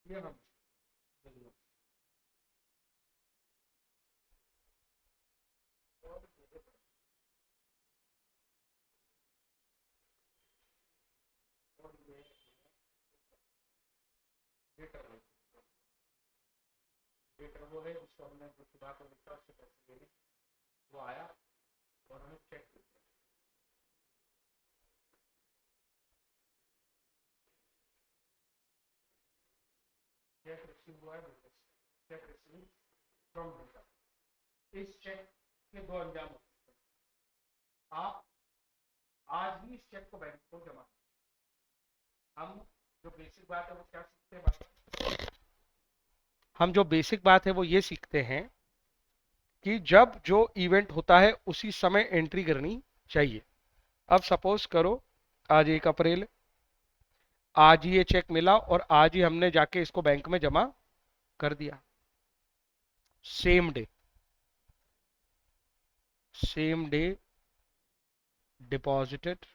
ये ना डेटर वो है जिसको हमने कुछ बात और विस्तार से पैसे लेने, वो आया और हमें चेक चेक रिसीव हुआ है, चेक रिसीव फ्रॉम डेटर। इस चेक के दो अंजाम हो सकते हैं। आप आज ही इस चेक को बैंक को जमा, हम जो बेसिक बात है वो क्या सीखते हैं हम जो बेसिक बात है वो ये सीखते हैं कि जब जो इवेंट होता है उसी समय एंट्री करनी चाहिए। अब सपोज करो आज 1 अप्रैल, आज ही ये चेक मिला और आज ही हमने जाके इसको बैंक में जमा कर दिया। Same day, same day deposited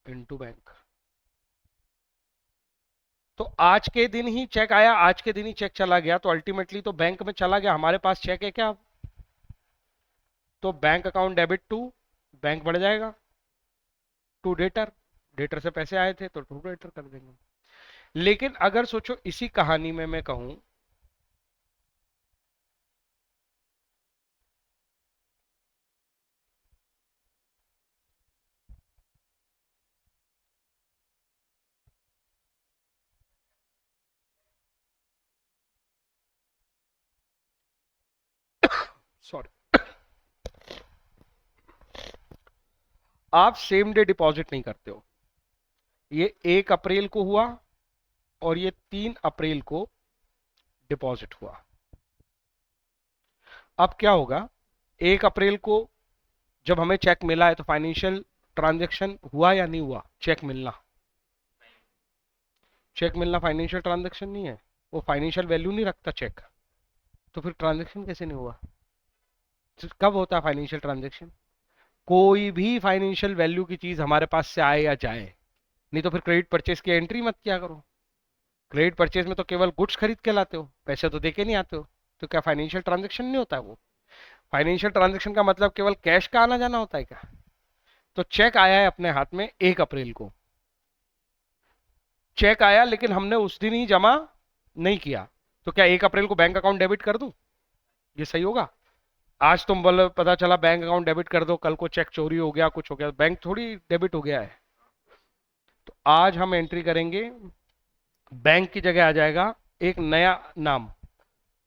into bank. तो आज के दिन ही चेक आया, आज के दिन ही चेक चला गया, तो अल्टीमेटली तो बैंक में चला गया, हमारे पास चेक है क्या? तो bank account debit to bank बढ़ जाएगा, टू डेटर, डेटर से पैसे आए थे तो टू डेटर कर देंगे। लेकिन अगर सोचो इसी कहानी में मैं कहूं सॉरी, आप सेम डे डिपॉजिट नहीं करते हो, ये 1 अप्रैल को हुआ और ये 3 अप्रैल को डिपॉजिट हुआ। अब क्या होगा, 1 अप्रैल को जब हमें चेक मिला है तो फाइनेंशियल ट्रांजैक्शन हुआ या नहीं हुआ? चेक मिलना, चेक मिलना फाइनेंशियल ट्रांजैक्शन नहीं है, वो फाइनेंशियल वैल्यू नहीं रखता चेक, तो फिर ट्रांजैक्शन कैसे नहीं हुआ? तो कब होता है फाइनेंशियल ट्रांजैक्शन? कोई भी फाइनेंशियल वैल्यू की चीज हमारे पास से आए या जाए, नहीं तो फिर क्रेडिट परचेज की एंट्री मत किया करो। क्रेडिट परचेज में तो केवल गुड्स खरीद के लाते हो, पैसे तो देके नहीं आते हो, तो क्या फाइनेंशियल ट्रांजैक्शन नहीं होता है वो? फाइनेंशियल ट्रांजैक्शन का मतलब केवल कैश का आना जाना होता है क्या? तो चेक आया है अपने हाथ में 1 अप्रैल को, चेक आया लेकिन हमने उस दिन ही जमा नहीं किया, तो क्या 1 अप्रैल को बैंक अकाउंट डेबिट कर दूं? ये सही होगा? आज तुम बोलो पता चला बैंक अकाउंट डेबिट कर दो, कल को चेक चोरी हो गया, कुछ हो गया, बैंक थोड़ी डेबिट हो गया है। तो आज हम एंट्री करेंगे, बैंक की जगह आ जाएगा एक नया नाम,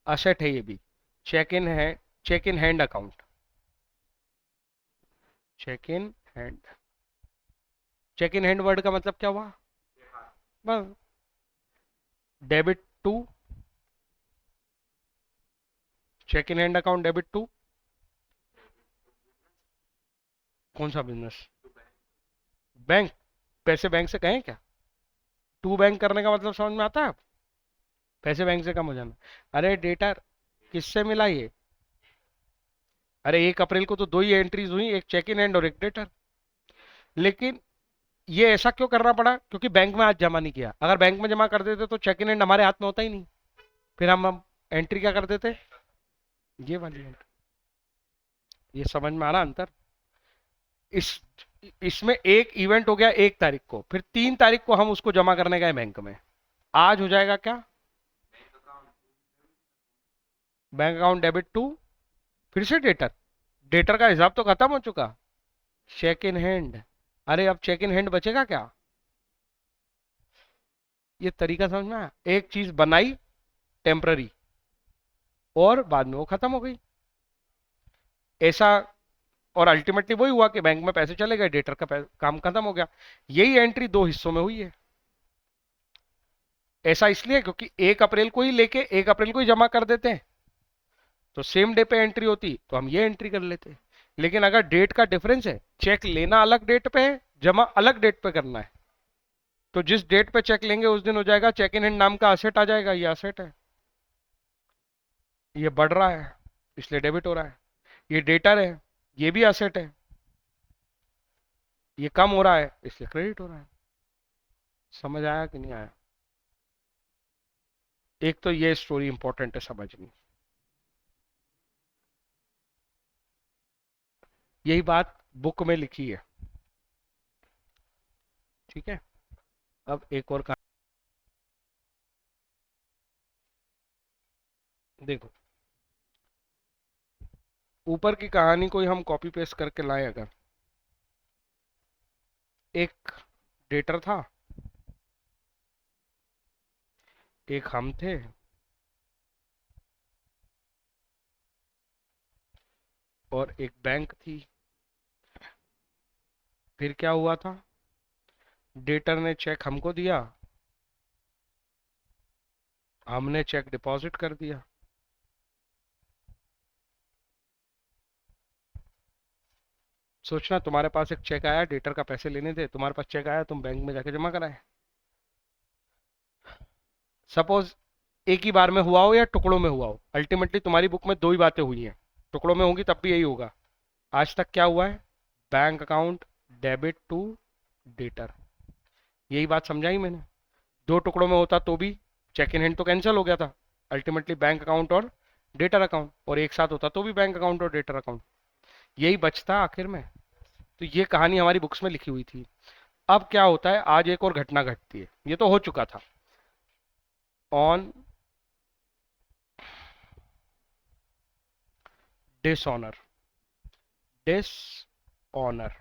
असेट है ये भी, चेक इन है, check in hand account, check in hand. Check in hand word का मतलब क्या हुआ? बस, debit to, check in hand account debit to कौन सा बिजनेस? बैंक। पैसे बैंक से कहें क्या? टू बैंक करने का मतलब समझ में आता है? पैसे बैंक से कम हो जाना। अरे डेटा किससे मिला ये? अरे 1 अप्रैल को तो दो ही एंट्रीज हुई, एक चेक इन हैंड और एक डेटर। लेकिन ये ऐसा क्यों करना पड़ा? क्योंकि बैंक में आज जमा नहीं किया, अगर बैंक में जमा कर देते तो चेक इन हैंड हमारे हाथ में होता ही नहीं, फिर हम एंट्री क्या कर देते? ये वाली एंट्री। ये समझ में आ रहा अंतर? इस इसमें एक इवेंट हो गया 1 तारीख को, फिर 3 तारीख को हम उसको जमा करने गए बैंक में, आज हो जाएगा क्या? बैंक अकाउंट डेबिट टू, फिर से डेटर, डेटर का हिसाब तो खत्म हो चुका, चेक इन हैंड। अरे अब चेक इन हैंड बचेगा क्या? ये तरीका समझ में आया? एक चीज बनाई टेम्पररी और बाद में वो खत्म हो गई, ऐसा। और अल्टीमेटली वही हुआ कि बैंक में पैसे चले गए, डेटर का काम खत्म हो गया। यही एंट्री दो हिस्सों में हुई है। ऐसा इसलिए क्योंकि 1 अप्रैल को ही लेके 1 अप्रैल को ही जमा कर देते हैं, तो सेम डे पे एंट्री होती तो हम ये एंट्री कर लेते। लेकिन अगर डेट का डिफरेंस है, चेक लेना अलग डेट पे है, जमा अलग डेट पे करना है, तो जिस डेट पे चेक लेंगे उस दिन हो जाएगा चेक इन हैंड नाम का असेट आ जाएगा, ये असेट है, ये बढ़ रहा है इसलिए डेबिट हो रहा है। ये डेटर है, ये भी असेट है, ये कम हो रहा है इसलिए क्रेडिट हो रहा है। समझ आया कि नहीं आया? एक तो ये स्टोरी इंपॉर्टेंट है समझनी। यही बात बुक में लिखी है। ठीक है। अब एक और देखो, ऊपर की कहानी को ही हम कॉपी पेस्ट करके लाए अगर। एक डेटर था, एक हम थे, और एक बैंक थी। फिर क्या हुआ था? डेटर ने चेक हमको दिया, हमने चेक डिपॉजिट कर दिया। सोचना, तुम्हारे पास एक चेक आया, डेटर का पैसे लेने थे, तुम्हारे पास चेक आया, तुम बैंक में जाके जमा कराए। सपोज एक ही बार में हुआ हो या टुकड़ों में हुआ हो, अल्टीमेटली तुम्हारी बुक में दो ही बातें हुई हैं। टुकड़ों में होंगी तब भी यही होगा। आज तक क्या हुआ है? Bank account debit to debtor. यही बात समझाई मैंने। दो टुकड़ों में होता तो भी चेक इन हैंड तो कैंसिल हो गया था, अल्टीमेटली बैंक अकाउंट और डेटर अकाउंट। और एक साथ होता तो भी बैंक अकाउंट और डेटर अकाउंट, यही बचता आखिर में। तो ये कहानी हमारी बुक्स में लिखी हुई थी। अब क्या होता है, आज एक और घटना घटती है, ये तो हो चुका था। ऑन डिसऑनर, डिसऑनर,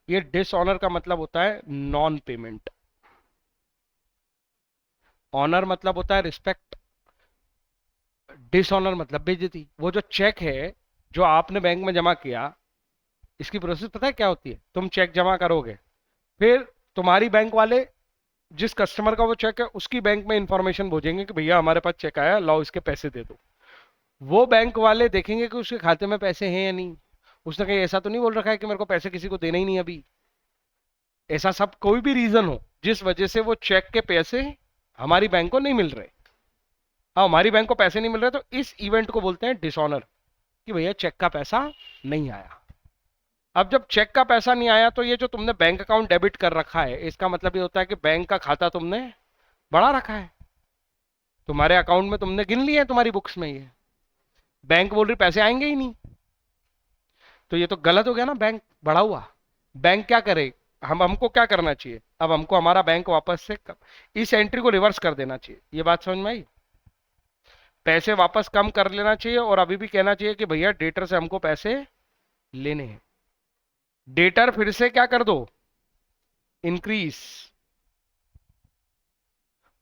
ये डिसऑनर का मतलब होता है नॉन पेमेंट। ऑनर मतलब होता है रिस्पेक्ट, डिसऑनर मतलब बेइज्जती। वो जो चेक है जो आपने बैंक में जमा किया, इसकी प्रोसेस पता है क्या होती है? तुम चेक जमा करोगे, फिर तुम्हारी बैंक वाले, जिस कस्टमर का वो चेक है उसकी बैंक में इंफॉर्मेशन भेजेंगे कि भैया हमारे पास चेक आया, लाओ इसके पैसे दे दो। वो बैंक वाले देखेंगे कि उसके खाते में पैसे हैं या नहीं। उसने कहीं ऐसा तो नहीं बोल रखा है कि मेरे को पैसे किसी को देना ही नहीं अभी। ऐसा सब कोई भी रीजन हो जिस वजह से वो चेक के पैसे हमारी बैंक को नहीं मिल रहे। हाँ, हमारी बैंक को पैसे नहीं मिल रहे, तो इस इवेंट को बोलते हैं डिसऑनर, कि भैया चेक का पैसा नहीं आया। अब जब चेक का पैसा नहीं आया, तो ये जो तुमने बैंक अकाउंट डेबिट कर रखा है, इसका मतलब ये होता है कि बैंक का खाता तुमने बढ़ा रखा है। तुम्हारे अकाउंट में तुमने गिन लिया है तुम्हारी बुक्स में ये। बैंक बोल रही पैसे आएंगे ही नहीं, तो ये तो गलत हो गया ना, बैंक बढ़ा हुआ। बैंक क्या करे, हम हमको क्या करना चाहिए? अब हमको हमारा बैंक वापस से इस एंट्री को रिवर्स कर देना चाहिए। ये बात समझ में आई? पैसे वापस कम कर लेना चाहिए और अभी भी कहना चाहिए कि भैया डेटर से हमको पैसे लेने हैं। डेटर फिर से क्या कर दो, इंक्रीज,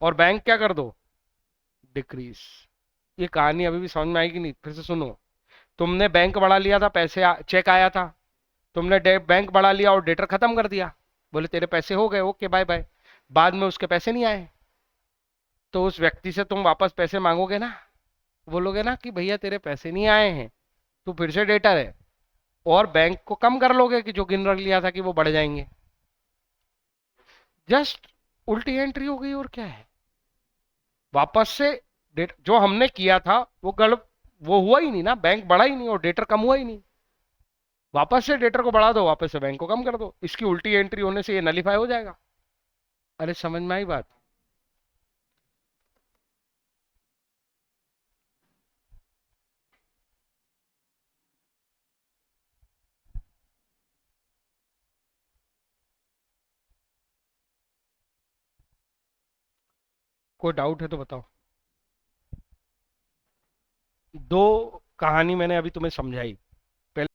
और बैंक क्या कर दो, डिक्रीज। ये कहानी अभी भी समझ में आएगी नहीं? फिर से सुनो। तुमने बैंक बढ़ा लिया था, पैसे चेक आया था, तुमने बैंक बढ़ा लिया और डेटर खत्म कर दिया, बोले तेरे पैसे हो गए, ओके बाय बाय। बाद में उसके पैसे नहीं आए, तो उस व्यक्ति से तुम वापस पैसे मांगोगे ना, बोलोगे ना कि भैया तेरे पैसे नहीं आए हैं, तू फिर से डेटर है, और बैंक को कम कर लोगे कि जो गिन रख लिया था कि वो बढ़ जाएंगे। जस्ट उल्टी एंट्री हो गई, और क्या है। वापस से जो हमने किया था वो गलत, वो हुआ ही नहीं ना, बैंक बढ़ा ही नहीं और डेटर कम हुआ ही नहीं। वापस से डेटर को बढ़ा दो, वापस से बैंक को कम कर दो, इसकी उल्टी एंट्री होने से ये नलीफाई हो जाएगा। अरे समझ में आई बात? कोई डाउट है तो बताओ। दो कहानी मैंने अभी तुम्हें समझाई,